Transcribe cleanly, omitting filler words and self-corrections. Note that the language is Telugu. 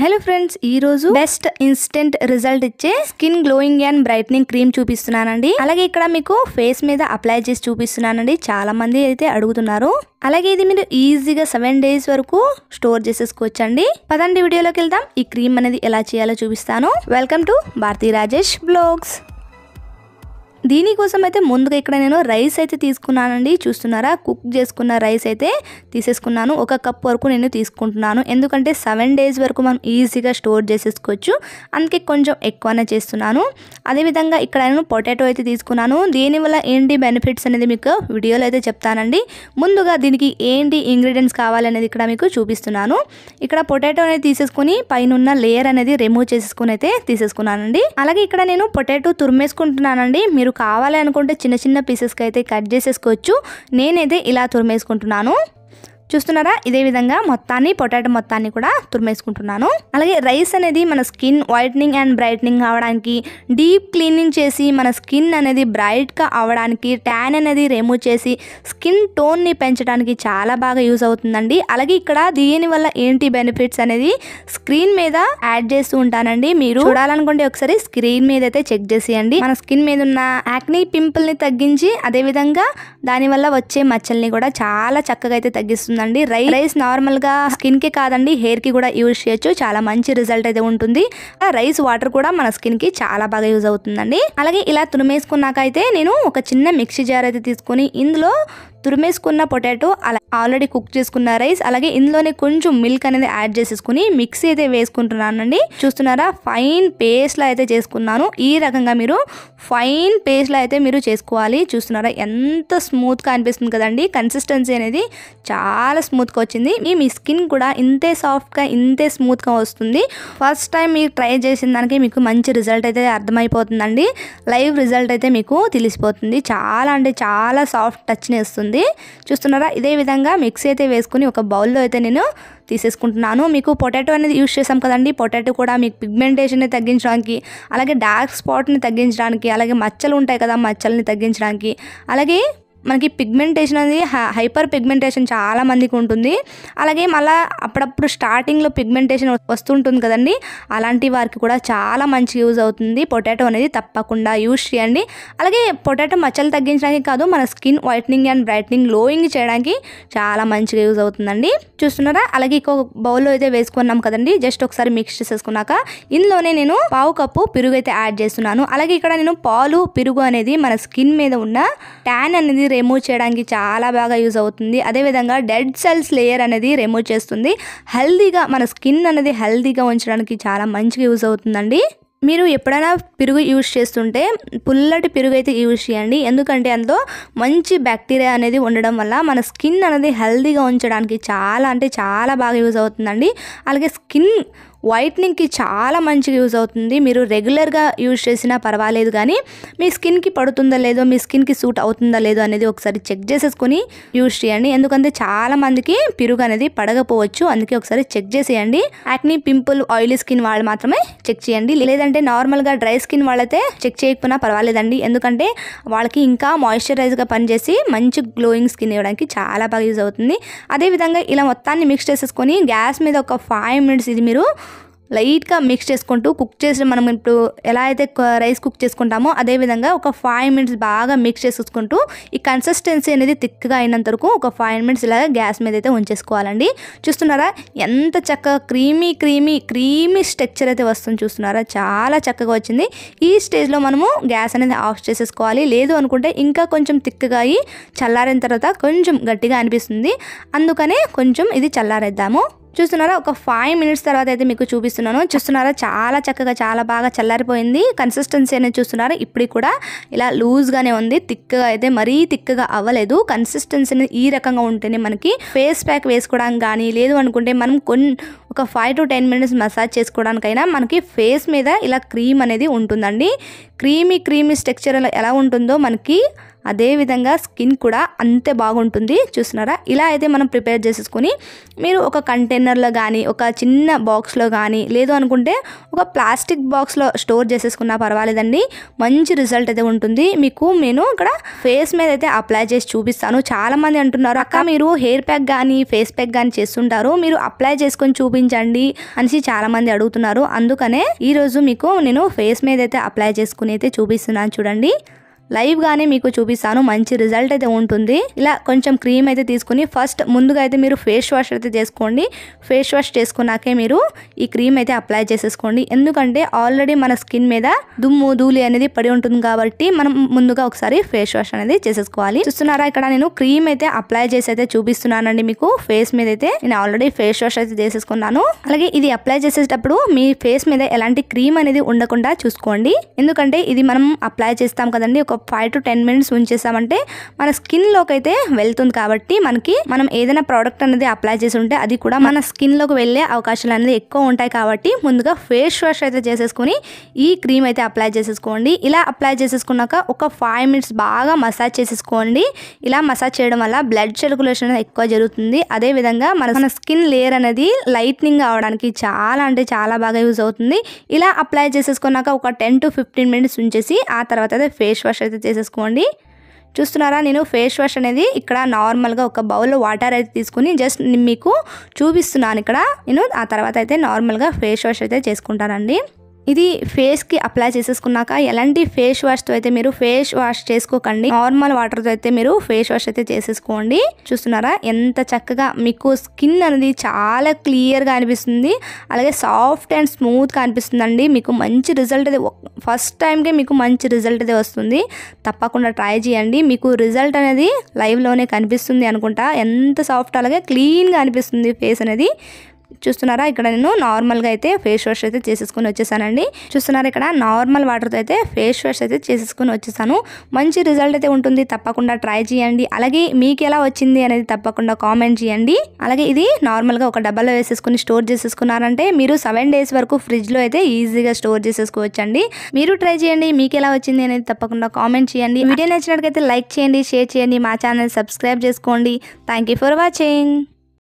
హలో ఫ్రెండ్స్, ఈ రోజు బెస్ట్ ఇన్స్టెంట్ రిజల్ట్ ఇచ్చే skin glowing and brightening cream చూపిస్తున్నానండి. అలాగే ఇక్కడ మీకు ఫేస్ మీద అప్లై చేసి చూపిస్తున్నానండి. చాలా మంది అయితే అడుగుతున్నారు. అలాగే ఇది మీరు ఈజీగా 7 days వరకు స్టోర్ చేసేసుకోవచ్చండి. పదండి వీడియోలోకి వెళ్దాం. ఈ క్రీమ్ అనేది ఎలా చేయాలో చూపిస్తాను. Welcome to Bharati Rajesh blogs. దీనికోసం అయితే ముందుగా ఇక్కడ నేను రైస్ అయితే తీసుకున్నానండి. చూస్తున్నారా, కుక్ చేసుకున్న రైస్ అయితే తీసేసుకున్నాను. 1 కప్ వరకు నేను తీసుకుంటున్నాను. ఎందుకంటే 7 days వరకు మనం ఈజీగా స్టోర్ చేసేసుకోవచ్చు. అందుకే కొంచెం ఎక్కువనే చేస్తున్నాను. అదేవిధంగా ఇక్కడ నేను పొటాటో అయితే తీసుకున్నాను. దీనివల్ల ఏంటి బెనిఫిట్స్ అనేది మీకు వీడియోలో అయితే చెప్తానండి. ముందుగా దీనికి ఏంటి ఇంగ్రీడియంట్స్ కావాలనేది ఇక్కడ మీకు చూపిస్తున్నాను. ఇక్కడ పొటాటో అనేది తీసేసుకుని పైన ఉన్న లేయర్ అనేది రిమూవ్ చేసేసుకుని అయితే తీసేసుకున్నానండి. అలాగే ఇక్కడ నేను పొటాటో తురిమేసుకుంటున్నానండి. మీరు కావాలి అనుకుంటే చిన్న చిన్న పీసెస్కి అయితే కట్ చేసేసుకోవచ్చు. నేనైతే ఇలా తురిమేసుకుంటున్నాను. చూస్తున్నారా, ఇదే విధంగా పొటాటో మొత్తాన్ని కూడా తురిమేసుకుంటున్నాను. అలాగే రైస్ అనేది మన స్కిన్ వైట్నింగ్ అండ్ బ్రైట్నింగ్ అవడానికి, డీప్ క్లీనింగ్ చేసి మన స్కిన్ అనేది బ్రైట్గా అవడానికి, ట్యాన్ అనేది రిమూవ్ చేసి స్కిన్ టోన్ని పెంచడానికి చాలా బాగా యూజ్ అవుతుందండి. అలాగే ఇక్కడ దీనివల్ల ఏంటి బెనిఫిట్స్ అనేది స్క్రీన్ మీద యాడ్ చేస్తూ ఉంటానండి. మీరు చూడాలనుకుంటే ఒకసారి స్క్రీన్ మీద అయితే చెక్ చేసేయండి. మన స్కిన్ మీద ఉన్న యాక్నీ పింపుల్ని తగ్గించి, అదేవిధంగా దానివల్ల వచ్చే మచ్చల్ని కూడా చాలా చక్కగా అయితే తగ్గిస్తుంది. రైస్ నార్మల్ గా స్కిన్ కి కాదండి, హెయిర్ కి కూడా యూజ్ చేయొచ్చు. చాలా మంచి రిజల్ట్ అయితే ఉంటుంది. రైస్ వాటర్ కూడా మన స్కిన్ కి చాలా బాగా యూజ్ అవుతుందండి. అలాగే ఇలా తురిమేసుకున్నాక అయితే నేను ఒక చిన్న మిక్సీ జార్ అయితే తీసుకుని ఇందులో తురిమేసుకున్న పొటాటో, ఆల్రెడీ కుక్ చేసుకున్న రైస్, అలాగే ఇందులోనే కొంచెం మిల్క్ అనేది యాడ్ చేసేసుకుని మిక్సీ అయితే వేసుకుంటున్నానండి. చూస్తున్నారా, ఫైన్ పేస్ట్ లా అయితే చేసుకున్నాను. ఈ రకంగా మీరు ఫైన్ పేస్ట్ లా అయితే మీరు చేసుకోవాలి. చూస్తున్నారా, ఎంత స్మూత్ గా అనిపిస్తుంది కదండి. కన్సిస్టెన్సీ అనేది చాలా స్మూత్ గా వచ్చింది. మీ స్కిన్ కూడా ఇంతే సాఫ్ట్ గా, ఇంతే స్మూత్ గా వస్తుంది. ఫస్ట్ టైం మీరు ట్రై చేసిన దానికి మీకు మంచి రిజల్ట్ అయితే అర్థమైపోతుందండి. లైవ్ రిజల్ట్ అయితే మీకు తెలిసిపోతుంది. చాలా అంటే చాలా సాఫ్ట్ టచ్ ని వస్తుంది. చూస్తున్నారా, ఇదే విధంగా మిక్సీ అయితే వేసుకుని ఒక బౌల్లో అయితే నేను తీసేసుకుంటున్నాను. మీకు పొటాటో అనేది యూజ్ చేసాం కదండి. పొటాటో కూడా మీకు పిగ్మెంటేషన్ని తగ్గించడానికి, అలాగే డార్క్ స్పాట్ని తగ్గించడానికి, అలాగే మచ్చలు ఉంటాయి కదా, మచ్చల్ని తగ్గించడానికి, అలాగే మనకి పిగ్మెంటేషన్ అనేది హైపర్ పిగ్మెంటేషన్ చాలా మందికి ఉంటుంది. అలాగే మళ్ళీ అప్పుడప్పుడు స్టార్టింగ్లో పిగ్మెంటేషన్ వస్తుంటుంది కదండి, అలాంటి వారికి కూడా చాలా మంచి యూజ్ అవుతుంది. పొటాటో అనేది తప్పకుండా యూజ్ చేయండి. అలాగే పొటాటో మచ్చలు తగ్గించడానికి కాదు, మన skin whitening and brightening, glowing చేయడానికి చాలా మంచిగా యూజ్ అవుతుందండి. చూస్తున్నారా, అలాగే ఇంకొక బౌల్లో అయితే వేసుకున్నాం కదండి. జస్ట్ ఒకసారి మిక్స్ చేసేసుకున్నాక ఇందులోనే నేను 1/2 కప్పు పెరుగు అయితే యాడ్ చేస్తున్నాను. అలాగే ఇక్కడ నేను పాలు, పెరుగు అనేది మన స్కిన్ మీద ఉన్న ట్యాన్ అనేది రిమూవ్ చేయడానికి చాలా బాగా యూజ్ అవుతుంది. అదేవిధంగా డెడ్ సెల్స్ లేయర్ అనేది రిమూవ్ చేస్తుంది. హెల్దీగా మన స్కిన్ అనేది హెల్దీగా ఉంచడానికి చాలా మంచిగా యూజ్ అవుతుందండి. మీరు ఎప్పుడైనా పెరుగు యూజ్ చేస్తుంటే పుల్లటి పెరుగు అయితే యూజ్ చేయండి. ఎందుకంటే అందులో మంచి బ్యాక్టీరియా అనేది ఉండడం వల్ల మన స్కిన్ అనేది హెల్దీగా ఉంచడానికి చాలా అంటే చాలా బాగా యూజ్ అవుతుందండి. అలాగే స్కిన్ వైట్నింగ్కి చాలా మంచిగా యూజ్ అవుతుంది. మీరు రెగ్యులర్గా యూజ్ చేసినా పర్వాలేదు, కానీ మీ స్కిన్కి పడుతుందో లేదో, మీ స్కిన్కి సూట్ అవుతుందో లేదో అనేది ఒకసారి చెక్ చేసేసుకుని యూజ్ చేయండి. ఎందుకంటే చాలా మందికి పెరుగు అనేది పడకపోవచ్చు. అందుకే ఒకసారి చెక్ చేసేయండి. యాక్నీ, పింపుల్, ఆయిలీ స్కిన్ వాళ్ళు మాత్రమే చెక్ చేయండి. లేదంటే నార్మల్గా డ్రై స్కిన్ వాళ్ళైతే చెక్ చేయకపోయినా పర్వాలేదండి. ఎందుకంటే వాళ్ళకి ఇంకా మాయిశ్చరైజ్గా పనిచేసి మంచి గ్లోయింగ్ స్కిన్ ఇవ్వడానికి చాలా బాగా యూజ్ అవుతుంది. అదేవిధంగా ఇలా మొత్తాన్ని మిక్స్ చేసేసుకొని గ్యాస్ మీద ఒక 5 minutes ఇది మీరు లైట్గా మిక్స్ చేసుకుంటూ కుక్ చేసి, మనం ఇప్పుడు ఎలా అయితే రైస్ కుక్ చేసుకుంటామో అదేవిధంగా ఒక 5 minutes బాగా మిక్స్ చేసుకుంటూ ఈ కన్సిస్టెన్సీ అనేది థిక్గా అయినంత వరకు ఒక 5 minutes ఇలాగా గ్యాస్ మీద అయితే ఉంచేసుకోవాలండి. చూస్తున్నారా, ఎంత చక్కగా క్రీమీ స్ట్రక్చర్ అయితే వస్తుంది. చూస్తున్నారా, చాలా చక్కగా వచ్చింది. ఈ స్టేజ్లో మనము గ్యాస్ అనేది ఆఫ్ చేసేసుకోవాలి. లేదు అనుకుంటే ఇంకా కొంచెం థిక్గా అయ్యి చల్లారిన తర్వాత కొంచెం గట్టిగా అనిపిస్తుంది. అందుకనే కొంచెం ఇది చల్లారేద్దాము. చూస్తున్నారా, ఒక 5 minutes తర్వాత అయితే మీకు చూపిస్తున్నాను. చూస్తున్నారా, చాలా చక్కగా చాలా బాగా చల్లారిపోయింది. కన్సిస్టెన్సీ అనేది చూస్తున్నారా, ఇప్పుడు కూడా ఇలా లూజ్గానే ఉంది. థిక్గా అయితే మరీ థిక్గా అవ్వలేదు. కన్సిస్టెన్సీ అనేది ఈ రకంగా ఉంటేనే మనకి ఫేస్ ప్యాక్ వేసుకోవడానికి కానీ, లేదు అనుకుంటే మనం ఒక 5 to 10 minutes మసాజ్ చేసుకోవడానికైనా మనకి ఫేస్ మీద ఇలా క్రీమ్ అనేది ఉంటుందండి. క్రీమీ స్ట్రక్చర్ ఎలా ఉంటుందో మనకి అదేవిధంగా స్కిన్ కూడా అంతే బాగుంటుంది. చూస్తున్నారా, ఇలా అయితే మనం ప్రిపేర్ చేసేసుకొని మీరు ఒక కంటైనర్లో కానీ ఒక చిన్న బాక్స్లో కానీ లేదు అనుకుంటే ఒక ప్లాస్టిక్ బాక్స్లో స్టోర్ చేసేసుకున్నా పర్వాలేదండి. మంచి రిజల్ట్ అయితే ఉంటుంది. మీకు నేను ఇక్కడ ఫేస్ మీద అయితే అప్లై చేసి చూపిస్తాను. చాలామంది అంటున్నారు, అక్క మీరు హెయిర్ ప్యాక్ కానీ ఫేస్ ప్యాక్ కానీ చేస్తుంటారు, మీరు అప్లై చేసుకొని చూపించండి అనేసి చాలామంది అడుగుతున్నారు. అందుకనే ఈరోజు మీకు నేను ఫేస్ మీద అయితే అప్లై చేసుకుని అయితే చూపిస్తున్నాను. చూడండి, లైవ్ గానే మీకు చూపిస్తాను. మంచి రిజల్ట్ అయితే ఉంటుంది. ఇలా కొంచెం క్రీమ్ అయితే తీసుకుని ఫస్ట్ ముందుగా అయితే మీరు ఫేస్ వాష్ అయితే చేసుకోండి. ఫేస్ వాష్ చేసుకున్నాకే మీరు ఈ క్రీమ్ అయితే అప్లై చేసేసుకోండి. ఎందుకంటే ఆల్రెడీ మన స్కిన్ మీద దుమ్ము ధూళి అనేది పడి ఉంటుంది కాబట్టి మనం ముందుగా ఒకసారి ఫేస్ వాష్ అనేది చేసేసుకోవాలి. చూస్తున్నారా, ఇక్కడ నేను క్రీమ్ అయితే అప్లై చేసి అయితే చూపిస్తున్నానండి మీకు. ఫేస్ మీద అయితే నేను ఆల్రెడీ ఫేస్ వాష్ అయితే చేసేసుకున్నాను. అలాగే ఇది అప్లై చేసేటప్పుడు మీ ఫేస్ మీద ఎలాంటి క్రీమ్ అనేది ఉండకుండా చూసుకోండి. ఎందుకంటే ఇది మనం అప్లై చేస్తాం కదండి, ఒక 5 to 10 minutes ఉంచేసామంటే మన స్కిన్ లోకి అయితే వెళ్తుంది. కాబట్టి మనం ఏదైనా ప్రోడక్ట్ అనేది అప్లై చేసి ఉంటే అది కూడా మన స్కిన్ లోకి వెళ్ళే అవకాశాలు అనేది ఎక్కువ ఉంటాయి. కాబట్టి ముందుగా ఫేస్ వాష్ అయితే చేసేసుకుని ఈ క్రీమ్ అయితే అప్లై చేసేసుకోండి. ఇలా అప్లై చేసేసుకున్నాక ఒక 5 minutes బాగా మసాజ్ చేసేసుకోండి. ఇలా మసాజ్ చేయడం వల్ల బ్లడ్ సర్క్యులేషన్ అనేది ఎక్కువ జరుగుతుంది. అదే విధంగా మన స్కిన్ లేయర్ అనేది లైట్నింగ్ అవడానికి చాలా అంటే చాలా బాగా యూజ్ అవుతుంది. ఇలా అప్లై చేసేసుకున్నాక ఒక 10 to 15 minutes ఉంచేసి ఆ తర్వాత అయితే ఫేస్ వాష్ అయితే చేసేసుకోండి. చూస్తున్నారా, నేను ఫేస్ వాష్ అనేది ఇక్కడ నార్మల్గా ఒక బౌల్లో వాటర్ అయితే తీసుకుని జస్ట్ మీకు చూపిస్తున్నాను. ఇక్కడ నేను ఆ తర్వాత అయితే నార్మల్గా ఫేస్ వాష్ అయితే చేసుకుంటానండి. ఇది ఫేస్కి అప్లై చేసేసుకున్నాక ఎలాంటి ఫేస్ వాష్తో అయితే మీరు ఫేస్ వాష్ చేసుకోకండి. నార్మల్ వాటర్తో అయితే మీరు ఫేస్ వాష్ అయితే చేసేసుకోండి. చూస్తున్నారా, ఎంత చక్కగా మీకు స్కిన్ అనేది చాలా క్లియర్గా అనిపిస్తుంది. అలాగే సాఫ్ట్ అండ్ స్మూత్గా అనిపిస్తుందండి. మీకు మంచి రిజల్ట్ అయితే ఫస్ట్ టైంకే మీకు మంచి రిజల్ట్ అయితే వస్తుంది. తప్పకుండా ట్రై చేయండి. మీకు రిజల్ట్ అనేది లైవ్లోనే కనిపిస్తుంది అనుకుంటా. ఎంత సాఫ్ట్ అలాగే క్లీన్గా అనిపిస్తుంది ఫేస్ అనేది. చూస్తున్నారా, ఇక్కడ నేను నార్మల్గా అయితే ఫేస్ వాష్ అయితే చేసేసుకుని వచ్చేసానండి. చూస్తున్నారా, ఇక్కడ నార్మల్ వాటర్తో అయితే ఫేస్ వాష్ అయితే చేసేసుకుని వచ్చేసాను. మంచి రిజల్ట్ అయితే ఉంటుంది. తప్పకుండా ట్రై చేయండి. అలాగే మీకు ఎలా వచ్చింది అనేది తప్పకుండా కామెంట్ చేయండి. అలాగే ఇది నార్మల్గా ఒక డబ్బాలో వేసేసుకుని స్టోర్ చేసేసుకున్నారంటే మీరు 7 days వరకు ఫ్రిడ్జ్లో అయితే ఈజీగా స్టోర్ చేసేసుకోవచ్చండి. మీరు ట్రై చేయండి. మీకు ఎలా వచ్చింది అనేది తప్పకుండా కామెంట్ చేయండి. వీడియో నచ్చినట్లయితే లైక్ చేయండి, షేర్ చేయండి, మా ఛానల్ సబ్స్క్రైబ్ చేసుకోండి. Thank you for watching.